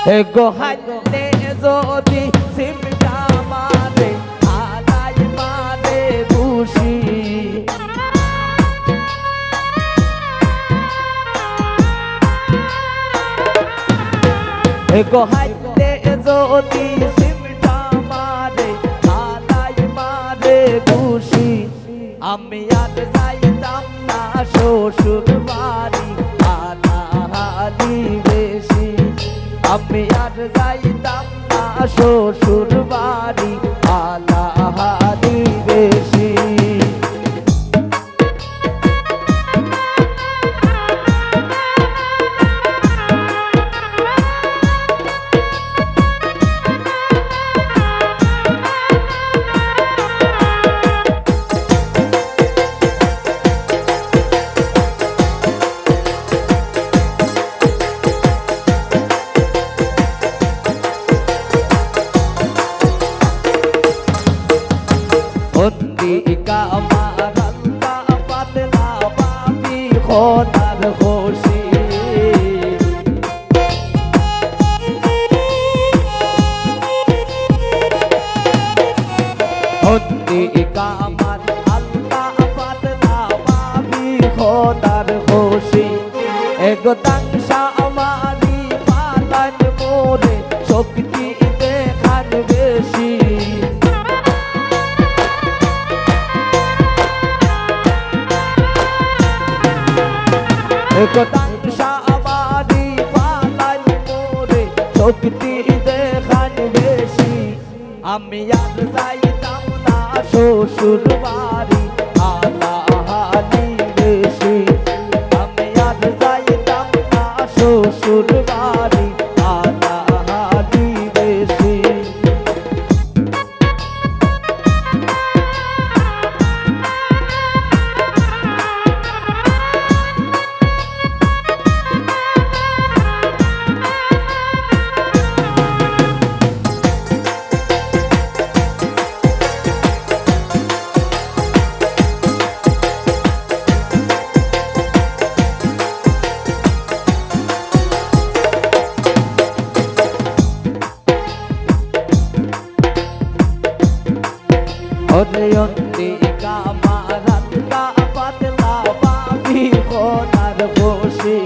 গোহাইলে যদি সিমটা মারে আলাই মারে খুশি গোহাইলে যদি সিমটা মারে আলাই মারে খুশি আমি আর যাইতাম না শ্বশুর বাড়ি আলাহালি বেশি আমি আর যাইতাম না শ্বশুর বাড়ি আলাহালি বেশি আমার আল্লাহ পাতলা পাবি খোদার খুশি আমার আল্লাহ পাতলা পাবি খোদার খুশি একদাংশা আমারি পালান মোরে শক্তি দেখান বেশি একদাংশা আমারি পালান মোরে শক্তি দেখান বেশি আমি আর যাইতাম না শ্বশুর বাড়ি আলাহালি বেশি আমি আর যাইতাম না শ্বশুর বাড়ি আলাহালি বেশি অন্তিকা আমার আল্লাহ পাতলা পাবি খোদার খুশি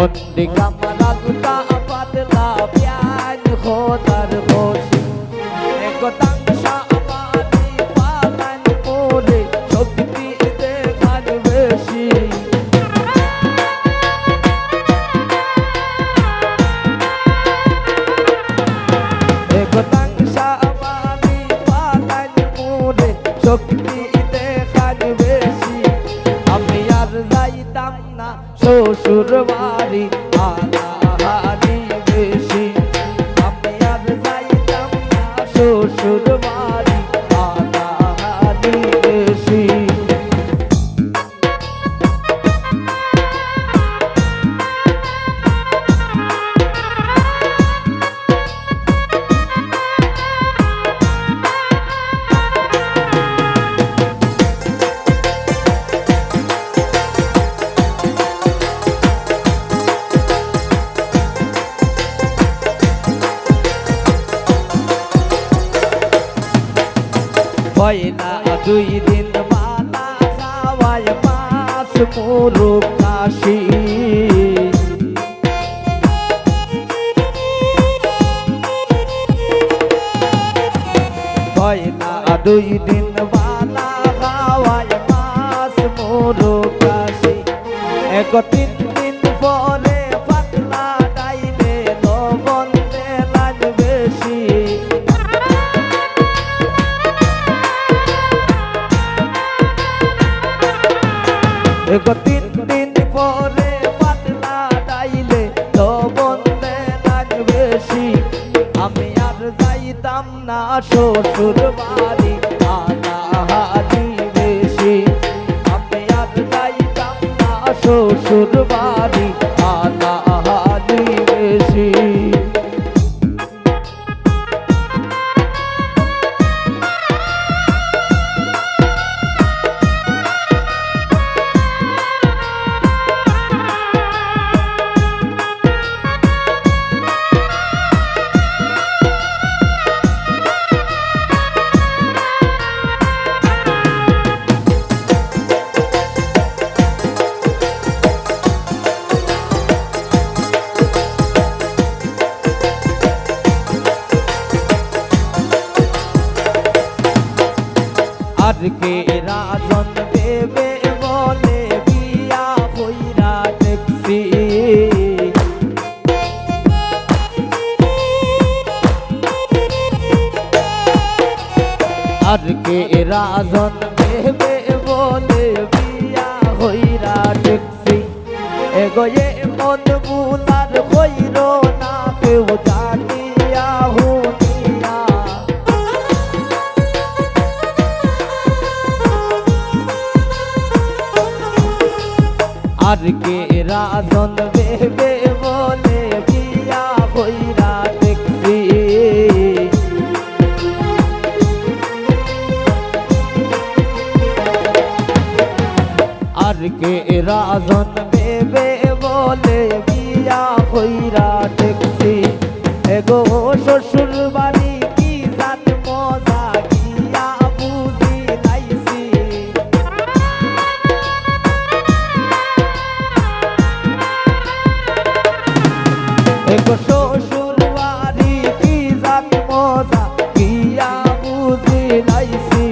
অন্তিকা আমার আল্লাহ পাতলা প্যান খোদার খুশি একদাংশা আমারি পালান মোরে শক্তি দেখান বেশি একদাংশা আমারি পালান মোরে শক্তি দেখান বেশি আমি আর যাইতাম না শ্বশুর বাড়ি আলাহালি বেশি আমি আর যাইতাম না শ্বশুর বাড়ি আলাহালি বেশি পয়লা দুই দিন মালা খাওয়ায় মাছ মুরুখ কাশি পয়লা দুই দিন মালা খাওয়ায় মাছ মুরুখ কাশি এক তিন দিন পরে পাতলা ডাইলে লবণ দেলান বেশি তিন দিন পরে পাতলা ডাইলে লবণ দেলান বেশি আমি আর যাইতাম না শ্বশুর বাড়ি আলাহালি বেশি আমি আর যাইতাম না শ্বশুর বাড়ি আলাহালি বেশি আর কে রাজন দেবে বলে বিয়া হইরা দেখছি আর কে রাজন দেবে বলে বিয়া হইরা দেখছি এগোয়ে মন বুলার হইল না কেউ জানিয়া হুনিয়া আর কে রাজন দেবে বলে বিয়া হইরা দেখছি আর কে রাজন দেবে বলে বিয়া হইরা দেখছি এগো শ্বশুর বাড়ি কি জাত মজা গিয়া বুঝি লাইছি এগো শ্বশুর বাড়ি কি জাত মজা গিয়া বুঝি লাইছি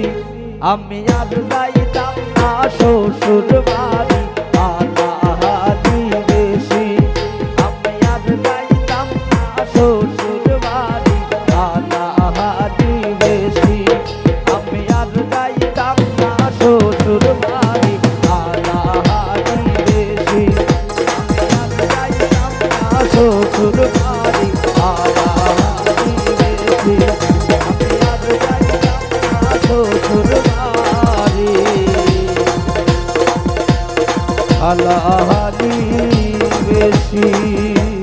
আমি আর যাইতাম না শ্বশুর বাড়ি আলাহালি বেশি আমি আর যাইতাম না শ্বশুর বাড়ি আলাহালি বেশি আমি আর যাইতাম না শ্বশুর বাড়ি আলাহালি বেশি আমি আর যাইতাম না শ্বশুর বাড়ি আলাহালি বেশি আমি আর যাইতাম না শ্বশুর বাড়ি আলাহালি বেশি।